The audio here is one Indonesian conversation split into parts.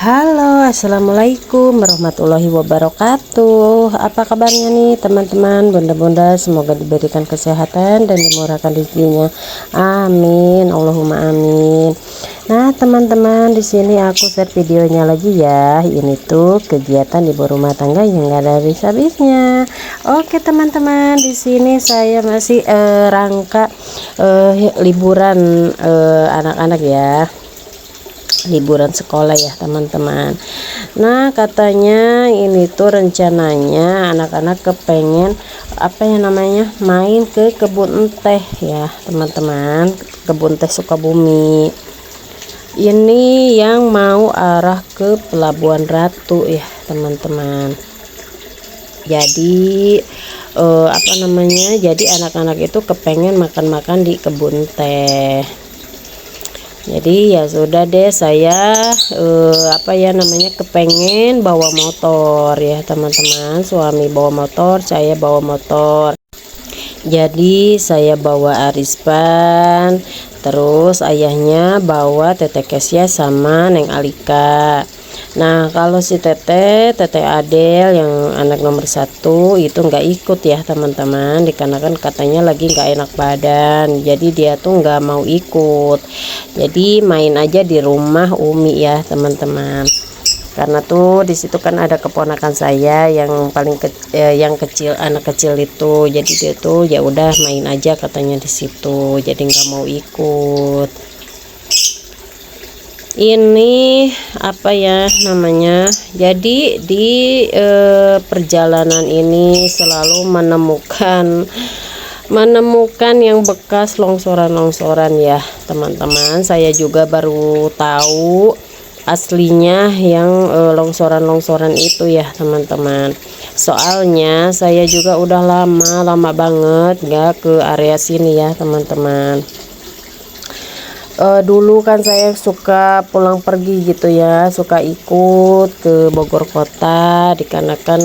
Halo, assalamualaikum warahmatullahi wabarakatuh. Apa kabarnya nih teman-teman, bunda-bunda? Semoga diberikan kesehatan dan dimurahkan rezekinya. Amin, Allahumma amin. Nah teman-teman, di sini aku share videonya lagi ya. Ini tuh kegiatan ibu rumah tangga yang gak ada habis-habisnya. Oke teman-teman, di sini saya masih rangka liburan anak-anak ya, liburan sekolah ya teman-teman. Nah katanya ini tuh rencananya anak-anak kepengen apa ya namanya, main ke kebun teh ya teman-teman, kebun teh Sukabumi. Ini yang mau arah ke Pelabuhan Ratu ya teman-teman. Jadi apa namanya, jadi anak-anak itu kepengen makan-makan di kebun teh. Jadi ya sudah deh, saya apa ya namanya, kepengen bawa motor ya teman-teman. Suami bawa motor, saya bawa motor. Jadi saya bawa Arisban, terus ayahnya bawa Tete Kesya sama Neng Alika. Nah kalau si Tete Adel yang anak nomor 1 itu nggak ikut ya teman-teman, dikarenakan katanya lagi nggak enak badan, jadi dia tuh nggak mau ikut. Jadi main aja di rumah Umi ya teman-teman, karena tuh di situ kan ada keponakan saya yang paling yang kecil, anak kecil itu. Jadi dia tuh ya udah main aja katanya di situ, jadi nggak mau ikut. Ini apa ya namanya, jadi di perjalanan ini selalu menemukan yang bekas longsoran ya teman-teman. Saya juga baru tahu aslinya yang longsoran itu ya teman-teman. Soalnya saya juga udah lama banget nggak ke area sini ya teman-teman. Dulu kan saya suka pulang pergi gitu ya, suka ikut ke Bogor Kota, dikarenakan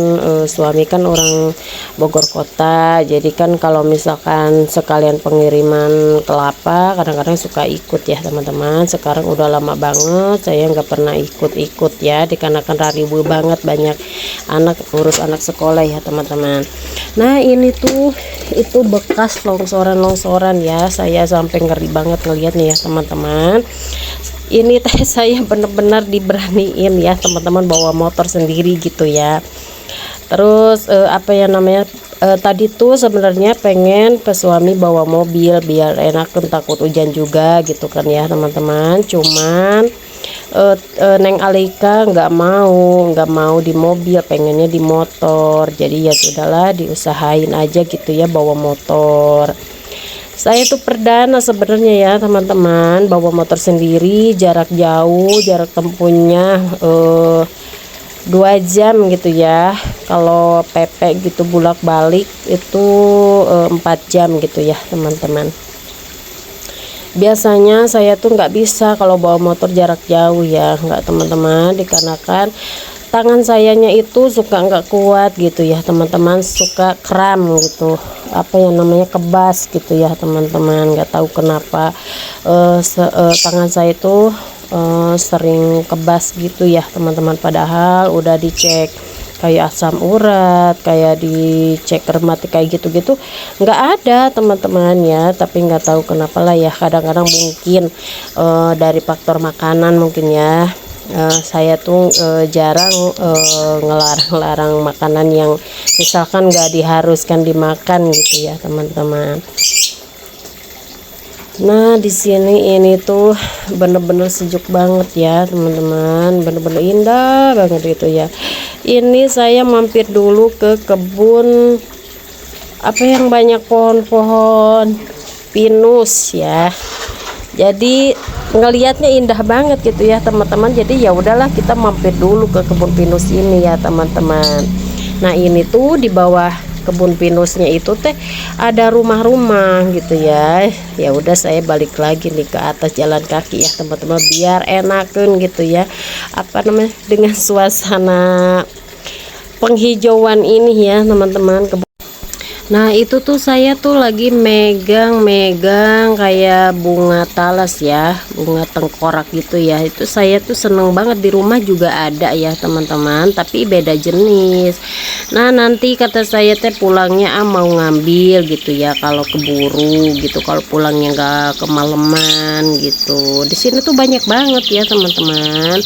suami kan orang Bogor Kota. Jadi kan kalau misalkan sekalian pengiriman kelapa, kadang-kadang suka ikut ya teman-teman. Sekarang udah lama banget saya nggak pernah ikut ya, dikarenakan ribut banget, banyak anak, urus anak sekolah ya teman-teman. Nah ini tuh itu bekas longsoran ya, saya sampai ngeri banget ngeliatnya ya teman-teman. Ini teh saya bener-bener diberaniin ya teman-teman, bawa motor sendiri gitu ya. Terus apa ya namanya, tadi tuh sebenarnya pengen ke suami bawa mobil biar enak, takut hujan juga gitu kan ya teman-teman. Cuman Neng Alika nggak mau di mobil, pengennya di motor. Jadi ya sudahlah, diusahain aja gitu ya bawa motor. Saya tuh perdana sebenarnya ya teman-teman, bawa motor sendiri jarak jauh, jarak tempuhnya 2 jam gitu ya. Kalau PP gitu bolak balik itu 4 jam gitu ya teman-teman. Biasanya saya tuh nggak bisa kalau bawa motor jarak jauh ya, nggak teman-teman, dikarenakan tangan sayanya itu suka nggak kuat gitu ya teman-teman, suka kram gitu, apa yang namanya, kebas gitu ya teman-teman. Nggak tahu kenapa tangan saya itu sering kebas gitu ya teman-teman, padahal udah dicek kayak asam urat, kayak dicek rematik kayak gitu-gitu nggak ada teman-teman ya. Tapi nggak tahu kenapa lah ya, kadang-kadang mungkin dari faktor makanan mungkin ya. Saya tuh jarang ngelarang-larang makanan yang misalkan nggak diharuskan dimakan gitu ya teman-teman. Nah di sini ini tuh bener-bener sejuk banget ya teman-teman, bener-bener indah banget gitu ya. Ini saya mampir dulu ke kebun apa yang banyak pohon-pohon pinus ya. Jadi ngelihatnya indah banget gitu ya teman-teman. Jadi ya udahlah, kita mampir dulu ke kebun pinus ini ya teman-teman. Nah ini tuh di bawah kebun pinusnya itu teh ada rumah-rumah gitu ya. Ya udah saya balik lagi nih ke atas jalan kaki ya teman-teman, biar enakan gitu ya, apa namanya, dengan suasana penghijauan ini ya teman-teman. Nah itu tuh saya tuh lagi megang kayak bunga talas ya, bunga tengkorak gitu ya. Itu saya tuh seneng banget, di rumah juga ada ya teman-teman, tapi beda jenis. Nah nanti kata saya teh pulangnya mau ngambil gitu ya, kalau keburu gitu, kalau pulangnya nggak kemalaman gitu. Di sini tuh banyak banget ya teman-teman.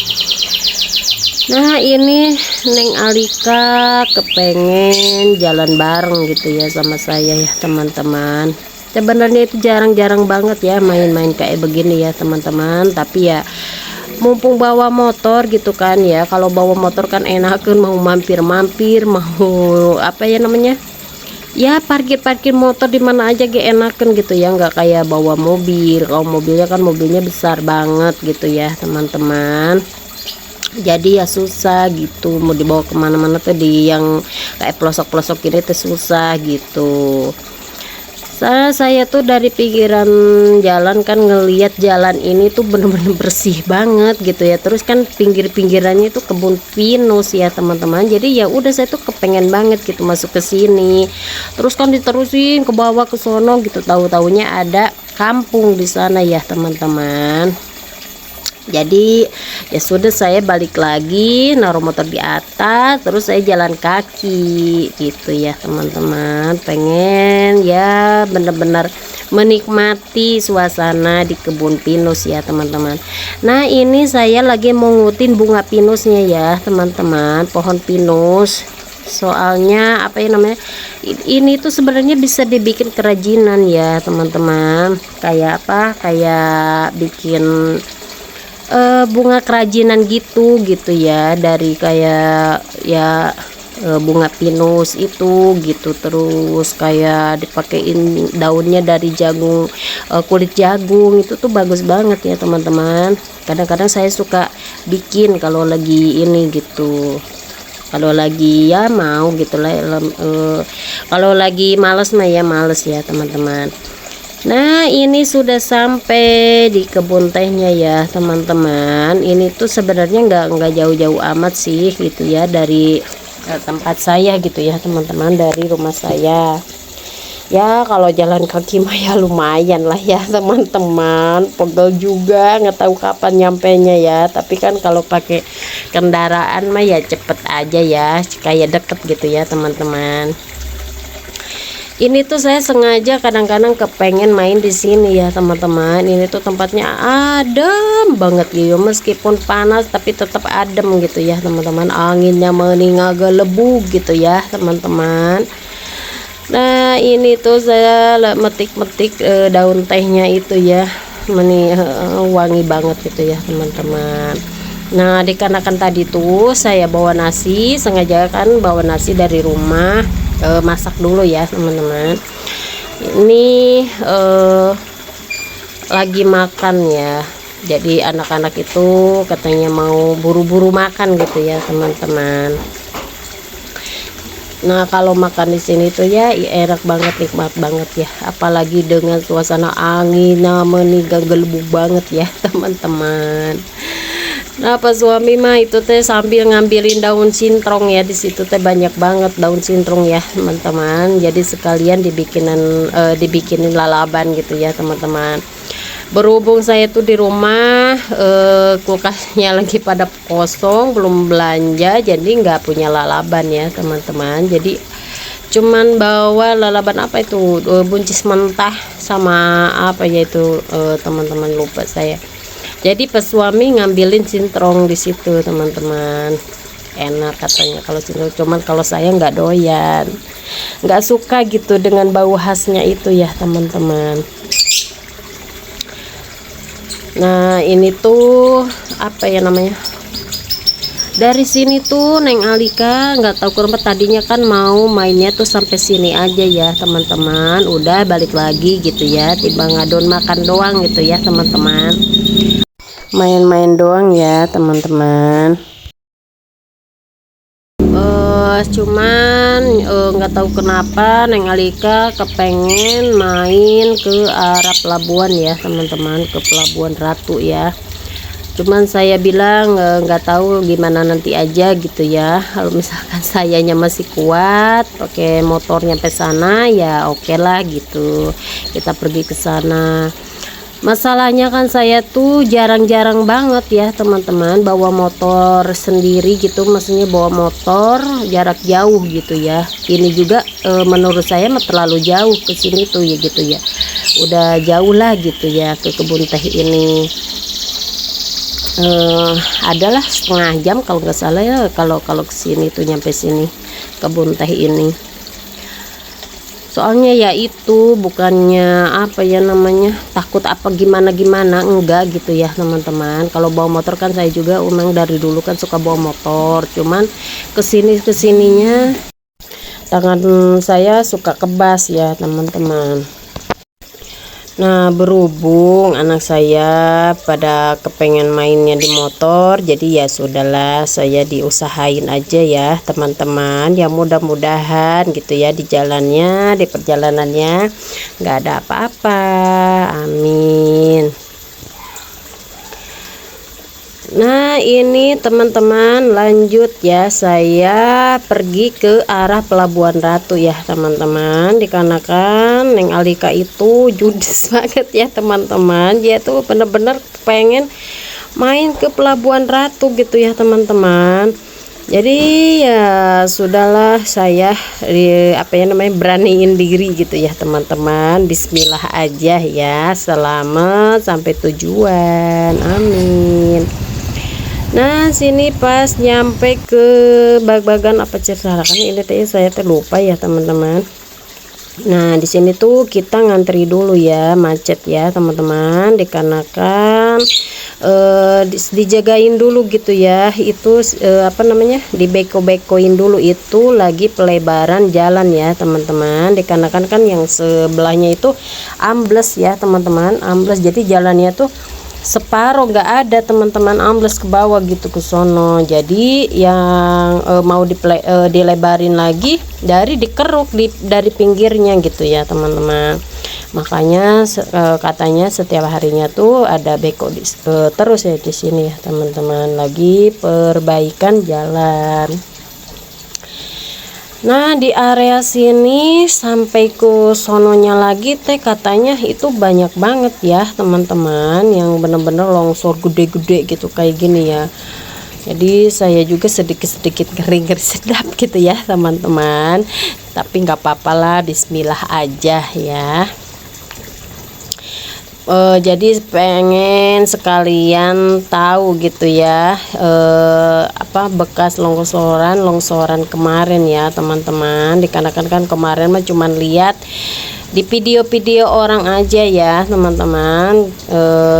Nah ini Neng Alika kepengen jalan bareng gitu ya sama saya ya teman-teman. Sebenarnya itu jarang-jarang banget ya main-main kayak begini ya teman-teman, tapi ya mumpung bawa motor gitu kan ya, kalau bawa motor kan enakan, mau mampir-mampir, mau apa ya namanya, ya parkir-parkir motor di mana aja gak enakan gitu ya, nggak kayak bawa mobil. Kalau mobilnya kan mobilnya besar banget gitu ya teman-teman, jadi ya susah gitu mau dibawa kemana-mana tuh, di yang kayak pelosok-pelosok ini tuh susah gitu. Saya tuh dari pikiran jalan kan ngelihat jalan ini tuh bener-bener bersih banget gitu ya, terus kan pinggir-pinggirannya itu kebun pinus ya teman-teman. Jadi ya udah saya tuh kepengen banget gitu masuk ke sini, terus kan diterusin ke bawah ke sono gitu, tahu-taunya ada kampung di sana ya teman-teman. Jadi ya sudah, saya balik lagi naruh motor di atas, terus saya jalan kaki gitu ya teman-teman. Pengen ya bener-bener menikmati suasana di kebun pinus ya teman-teman. Nah ini saya lagi mau ngutin bunga pinusnya ya teman-teman, pohon pinus. Soalnya apa ya namanya, ini tuh sebenarnya bisa dibikin kerajinan ya teman-teman. Kayak apa, kayak bikin bunga kerajinan gitu ya, dari kayak ya bunga pinus itu gitu. Terus kayak dipakein daunnya dari jagung, kulit jagung itu tuh bagus banget ya teman-teman. Kadang-kadang saya suka bikin kalau lagi ini gitu, kalau lagi ya mau gitu lah, kalau lagi males mah ya males ya teman-teman. Nah ini sudah sampai di kebun tehnya ya teman-teman. Ini tuh sebenarnya nggak jauh-jauh amat sih gitu ya dari tempat saya gitu ya teman-teman, dari rumah saya. Ya kalau jalan kaki mah ya lumayan lah ya teman-teman, pegel juga, nggak tahu kapan nyampenya ya. Tapi kan kalau pakai kendaraan mah ya cepet aja ya, kayak deket gitu ya teman-teman. Ini tuh saya sengaja kadang-kadang kepengen main di sini ya teman-teman. Ini tuh tempatnya adem banget gitu, meskipun panas tapi tetap adem gitu ya teman-teman. Anginnya meninggal lebu gitu ya teman-teman. Nah ini tuh saya metik-metik daun tehnya itu ya, wangi banget gitu ya teman-teman. Nah dikarenakan tadi tuh saya bawa nasi, sengaja kan bawa nasi dari rumah, masak dulu ya teman-teman. Ini lagi makan ya, jadi anak-anak itu katanya mau buru-buru makan gitu ya teman-teman. Nah kalau makan di sini tuh ya enak banget, nikmat banget ya, apalagi dengan suasana angin meninggal gelembung banget ya teman-teman. Nah pas suami mah itu teh sambil ngambilin daun sintrong ya, di situ teh banyak banget daun sintrong ya teman-teman. Jadi sekalian dibikinin lalaban gitu ya teman-teman. Berhubung saya tuh di rumah, kulkasnya lagi pada kosong, belum belanja, jadi nggak punya lalaban ya teman-teman. Jadi cuman bawa lalaban apa itu, buncis mentah sama apa ya itu, teman-teman lupa saya. Jadi pas suami ngambilin sintrong di situ teman-teman, enak katanya kalau sintrong. Cuman kalau saya nggak doyan, nggak suka gitu dengan bau khasnya itu ya teman-teman. Nah ini tuh apa ya namanya, dari sini tuh Neng Alika nggak tahu kenapa tadinya kan mau mainnya tuh sampai sini aja ya teman-teman, udah balik lagi gitu ya, tiba ngadon makan doang gitu ya teman-teman, main-main doang ya teman-teman. Cuman nggak tahu kenapa Neng Alika kepengen main ke arah pelabuhan ya teman-teman, ke Pelabuhan Ratu ya. Cuman saya bilang nggak tahu gimana nanti aja gitu ya. Kalau misalkan sayanya masih kuat pakai motor nyampe sana ya oke lah gitu, kita pergi ke sana. Masalahnya kan saya tuh jarang-jarang banget ya teman-teman bawa motor sendiri gitu, maksudnya bawa motor jarak jauh gitu ya. Ini juga menurut saya terlalu jauh ke sini tuh ya gitu ya, udah jauh lah gitu ya ke kebun teh ini. Adalah setengah jam kalau nggak salah ya, kalau ke sini tuh nyampe sini kebun teh ini. Soalnya ya itu bukannya apa ya namanya, takut apa gimana enggak gitu ya teman-teman. Kalau bawa motor kan saya juga memang dari dulu kan suka bawa motor, cuman kesininya tangan saya suka kebas ya teman-teman. Nah, berhubung anak saya pada kepengen mainnya di motor, jadi ya sudahlah, saya diusahain aja ya teman-teman. Ya mudah-mudahan gitu ya di jalannya, di perjalanannya nggak ada apa-apa, amin. Nah, ini teman-teman lanjut ya, saya pergi ke arah Pelabuhan Ratu ya teman-teman, dikarenakan Neng Alika itu judes banget ya teman-teman. Dia tuh bener-bener pengen main ke Pelabuhan Ratu gitu ya teman-teman. Jadi ya sudahlah, saya apa ya namanya, beraniin diri gitu ya teman-teman. Bismillah aja ya, selamat sampai tujuan, amin. Nah, sini pas nyampe ke bag-bagan apa cerita kan ini teh saya terlupa ya teman-teman. Nah, di sini tuh kita ngantri dulu ya, macet ya teman-teman, dikarenakan dijagain dulu gitu ya. Itu apa namanya, dibeko-bekoin dulu, itu lagi pelebaran jalan ya teman-teman, dikarenakan kan yang sebelahnya itu ambles ya teman-teman, ambles, jadi jalannya tuh separuh nggak ada teman-teman, ambles ke bawah gitu ke sono. Jadi yang mau dilebarin lagi dari dikeruk dari pinggirnya gitu ya teman-teman. Makanya katanya setiap harinya tuh ada beko terus ya di sini ya teman-teman, lagi perbaikan jalan. Nah, di area sini sampai ke sononya lagi teh katanya itu banyak banget ya teman-teman, yang bener-bener longsor gede-gede gitu kayak gini ya. Jadi saya juga sedikit-sedikit ngeri-ngeri sedap gitu ya teman-teman, tapi nggak apa-apa lah, bismillah aja ya. Jadi pengen sekalian tahu gitu ya, apa bekas longsoran kemarin ya teman-teman, dikarenakan kan kemarin mah cuman lihat di video-video orang aja ya teman-teman.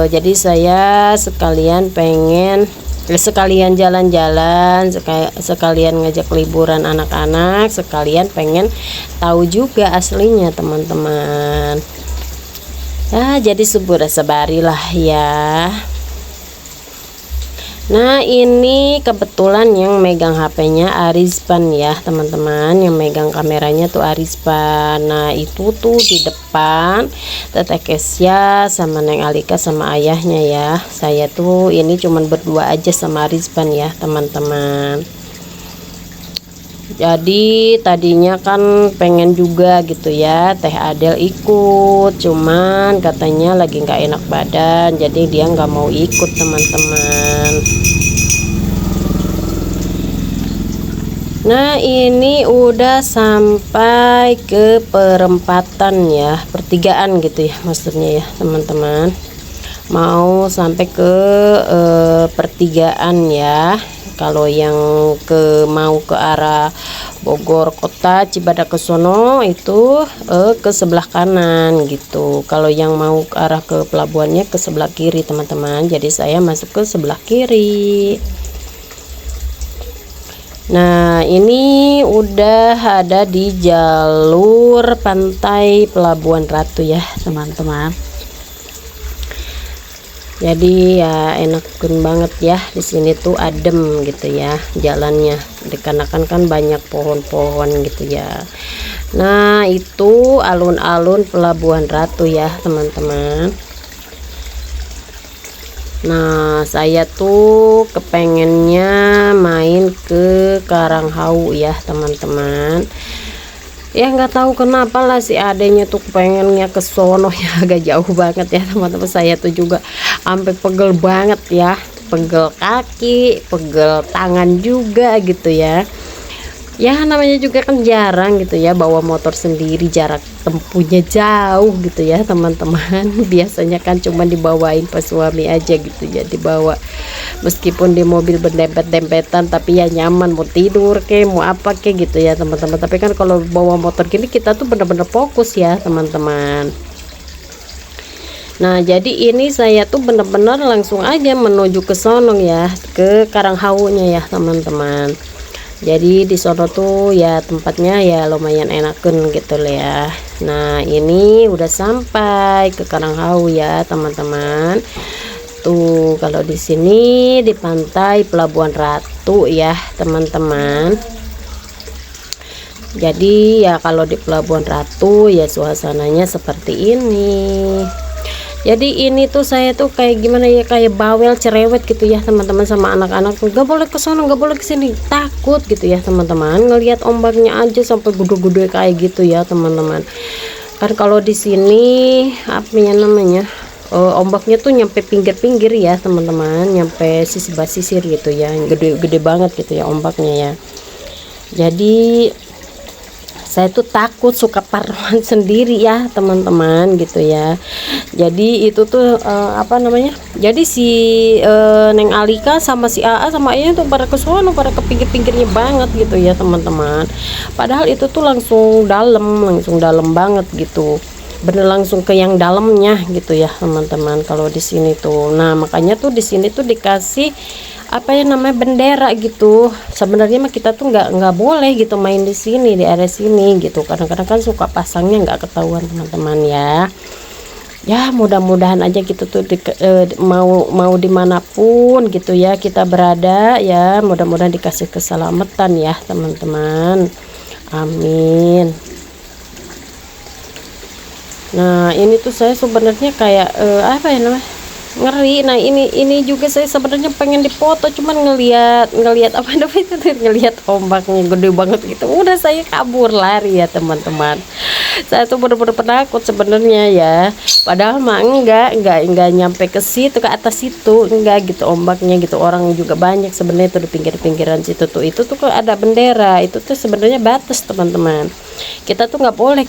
Jadi saya sekalian pengen sekalian jalan-jalan, sekalian ngajak liburan anak-anak, sekalian pengen tahu juga aslinya teman-teman. Ya, jadi sabarilah ya. Nah, ini kebetulan yang megang HP-nya Arispan ya teman-teman, yang megang kameranya tuh Arispan. Nah, itu tuh di depan Teteh Kesya sama Neng Alika sama ayahnya ya. Saya tuh ini cuman berdua aja sama Arispan ya teman-teman. Jadi tadinya kan pengen juga gitu ya Teh Adel ikut, cuman katanya lagi nggak enak badan, jadi dia nggak mau ikut teman-teman. Nah, ini udah sampai ke perempatan ya, pertigaan gitu ya maksudnya ya teman-teman, mau sampai ke pertigaan ya. Kalau yang mau ke arah Bogor kota Cibadak ke sono itu ke sebelah kanan gitu. Kalau yang mau ke arah ke pelabuhannya ke sebelah kiri teman-teman. Jadi saya masuk ke sebelah kiri. Nah, ini udah ada di jalur pantai Pelabuhan Ratu ya teman-teman. Jadi ya enakan banget ya, di sini tuh adem gitu ya jalannya, dikarenakan kan banyak pohon-pohon gitu ya. Nah, itu alun-alun Pelabuhan Ratu ya teman-teman. Nah, saya tuh kepengennya main ke Karanghau ya teman-teman. Ya nggak tahu kenapa lah si adenya tuh pengennya ke sono ya, agak jauh banget ya teman-teman. Saya tuh juga sampai pegel banget ya, pegel kaki, pegel tangan juga gitu ya. Ya namanya juga kan jarang gitu ya bawa motor sendiri, jarak tempuhnya jauh gitu ya teman-teman. Biasanya kan cuma dibawain pas suami aja gitu ya, dibawa meskipun di mobil berdempet-dempetan tapi ya nyaman, mau tidur ke mau apa ke gitu ya teman-teman. Tapi kan kalau bawa motor gini kita tuh bener-bener fokus ya teman-teman. Nah jadi ini saya tuh bener-bener langsung aja menuju ke sono ya, ke Karanghaunya ya teman-teman. Jadi di sono tuh ya tempatnya ya lumayan enakan gitu lah ya. Nah ini udah sampai ke Karanghau ya teman-teman. Tuh kalau di sini di pantai Pelabuhan Ratu ya teman-teman. Jadi ya kalau di Pelabuhan Ratu ya suasananya seperti ini. Jadi ini tuh saya tuh kayak gimana ya, kayak bawel cerewet gitu ya teman-teman sama anak-anak tuh, gak boleh ke sana, gak boleh ke sini, takut gitu ya teman-teman. Ngelihat ombaknya aja sampai gede-gede kayak gitu ya teman-teman. Kan kalau di sini apa ya namanya, ombaknya tuh nyampe pinggir-pinggir ya teman-teman, nyampe sisi basisir gitu ya, gede-gede banget gitu ya ombaknya ya. Jadi saya tuh takut, suka parnoan sendiri ya teman-teman gitu ya. Jadi itu tuh apa namanya, jadi si Neng Alika sama si AA sama Ayah tuh pada ke sono, pada ke pinggir-pinggirnya banget gitu ya teman-teman. Padahal itu tuh langsung dalam banget gitu, bener langsung ke yang dalamnya gitu ya teman-teman kalau di sini tuh. Nah makanya tuh di sini tuh dikasih apa ya namanya, bendera gitu. Sebenarnya mah kita tuh nggak boleh gitu main di sini, di area sini gitu. Kadang-kadang kan suka pasangnya nggak ketahuan teman-teman ya. Ya mudah-mudahan aja gitu tuh mau dimanapun gitu ya kita berada ya, mudah-mudahan dikasih keselamatan ya teman-teman, amin. Nah ini tuh saya sebenarnya kayak apa ya namanya, ngeri. Nah ini juga saya sebenarnya pengen dipoto, cuman ngelihat apa namanya itu, ngelihat ombaknya gede banget gitu, udah saya kabur lari ya teman-teman. Saya tuh bener-bener penakut sebenarnya ya, padahal mah enggak nyampe ke situ, ke atas situ enggak gitu ombaknya gitu. Orang juga banyak sebenarnya tuh di pinggir-pinggiran situ tuh, itu tuh ada bendera, itu tuh sebenarnya batas teman-teman. Kita tuh nggak boleh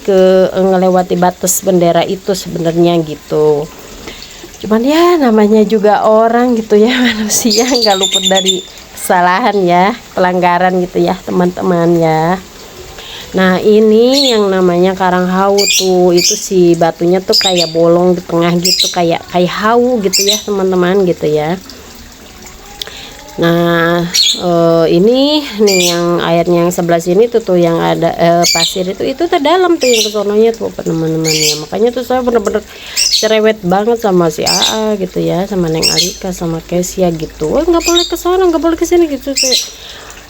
ngelewati batas bendera itu sebenarnya gitu. Cuman ya namanya juga orang gitu ya, manusia nggak luput dari kesalahan ya, pelanggaran gitu ya teman-teman ya. Nah ini yang namanya Karanghau tuh, itu si batunya tuh kayak bolong di tengah gitu, kayak hau gitu ya teman-teman gitu ya. Nah ini nih yang airnya yang sebelah sini tuh yang ada pasir itu terdalam tuh yang kesononya tuh teman-teman ya. Makanya tuh saya bener-bener cerewet banget sama si AA gitu ya, sama Neng Alika sama Kesia gitu. Nggak boleh ke sana, nggak boleh ke sini gitu.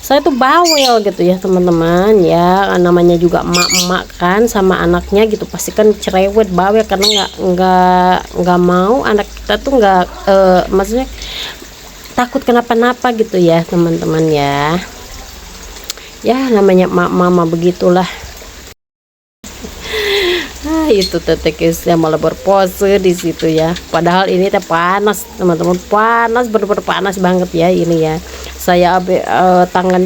Saya tuh bawel gitu ya teman-teman ya, namanya juga emak-emak kan sama anaknya gitu, pasti kan cerewet bawel karena nggak mau anak kita tuh nggak maksudnya takut kenapa-napa gitu ya teman-teman ya. Ya namanya mama begitulah. Itu tetekesnya malah berpose di situ ya, padahal ini teh panas teman-teman, panas, bener-bener panas banget ya ini ya. Saya tangan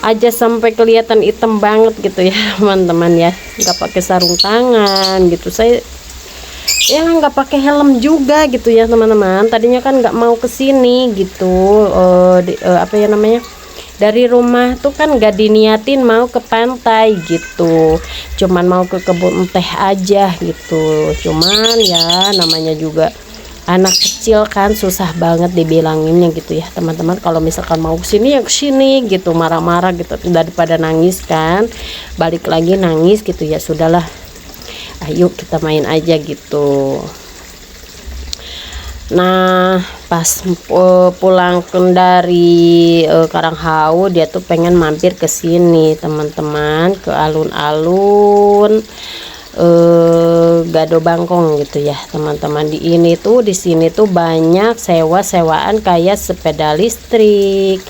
aja sampai kelihatan hitam banget gitu ya teman-teman ya, nggak pakai sarung tangan gitu. Saya ya nggak pakai helm juga gitu ya teman-teman. Tadinya kan nggak mau kesini gitu, apa ya namanya, dari rumah tuh kan nggak diniatin mau ke pantai gitu, cuman mau ke kebun teh aja gitu. Cuman ya namanya juga anak kecil kan susah banget dibilanginnya gitu ya teman-teman. Kalau misalkan mau kesini ya kesini gitu, marah-marah gitu, daripada nangis kan balik lagi nangis gitu. Ya sudahlah, ayo kita main aja gitu. Nah pas pulang dari Karanghau, dia tuh pengen mampir ke sini teman-teman, ke alun-alun Gado Bangkong gitu ya teman-teman. Di sini tuh banyak sewa-sewaan kayak sepeda listrik,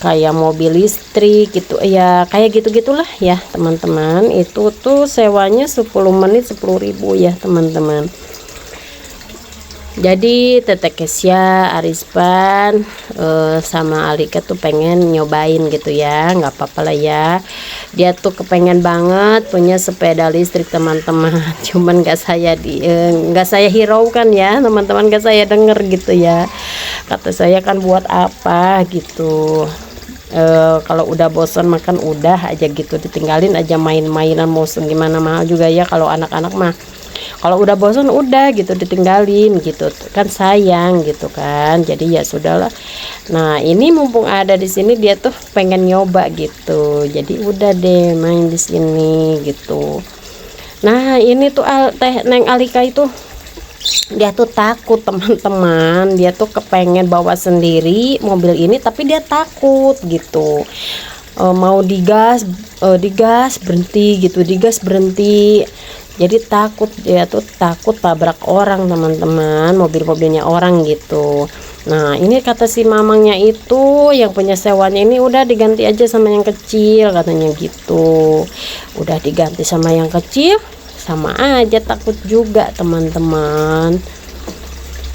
kayak mobil listrik gitu ya, kayak gitu-gitulah ya teman-teman. Itu tuh sewanya 10 menit 10.000 ya teman-teman. Jadi Tete Kesya, Arispan sama Alika tuh pengen nyobain gitu ya, nggak apa-apa lah ya. Dia tuh kepengen banget punya sepeda listrik teman-teman. Cuman nggak saya hiraukan ya teman-teman, nggak saya denger gitu ya. Kata saya kan buat apa gitu. Kalau udah bosan makan udah aja gitu, ditinggalin aja main-mainan, mau gimana mahal juga ya kalau anak-anak mah. Kalau udah bosan udah gitu ditinggalin gitu kan, sayang gitu kan. Jadi ya sudahlah. Nah ini mumpung ada di sini dia tuh pengen nyoba gitu, jadi udah deh main di sini gitu. Nah ini tuh Neng Alika itu dia tuh takut teman-teman, dia tuh kepengen bawa sendiri mobil ini tapi dia takut gitu. Mau digas berhenti gitu, digas berhenti. Jadi dia tuh takut tabrak orang teman-teman, mobil-mobilnya orang gitu. Nah ini kata si mamangnya itu yang punya sewanya ini, udah diganti aja sama yang kecil katanya gitu. Udah diganti sama yang kecil, sama aja takut juga teman-teman.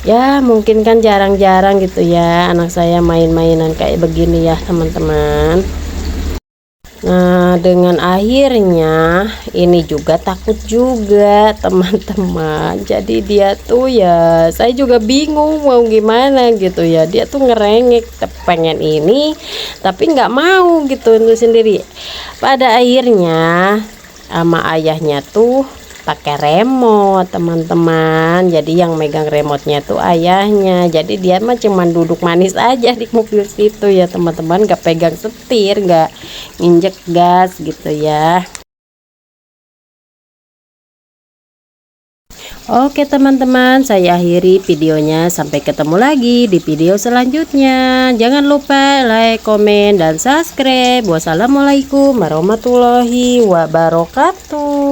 Ya mungkin kan jarang-jarang gitu ya anak saya main-mainan kayak begini ya teman-teman. Nah dengan akhirnya ini juga takut juga teman-teman. Jadi dia tuh ya saya juga bingung mau gimana gitu ya. Dia tuh ngerengek pengen ini tapi nggak mau gitu untuk sendiri. Pada akhirnya sama ayahnya tuh pakai remote teman-teman. Jadi yang megang remote-nya tuh ayahnya. Jadi dia mah cuman duduk manis aja di mobil situ ya teman-teman, gak pegang setir, gak injek gas gitu ya. Oke teman-teman, saya akhiri videonya. Sampai ketemu lagi di video selanjutnya. Jangan lupa like, komen, dan subscribe. Wassalamualaikum warahmatullahi wabarakatuh.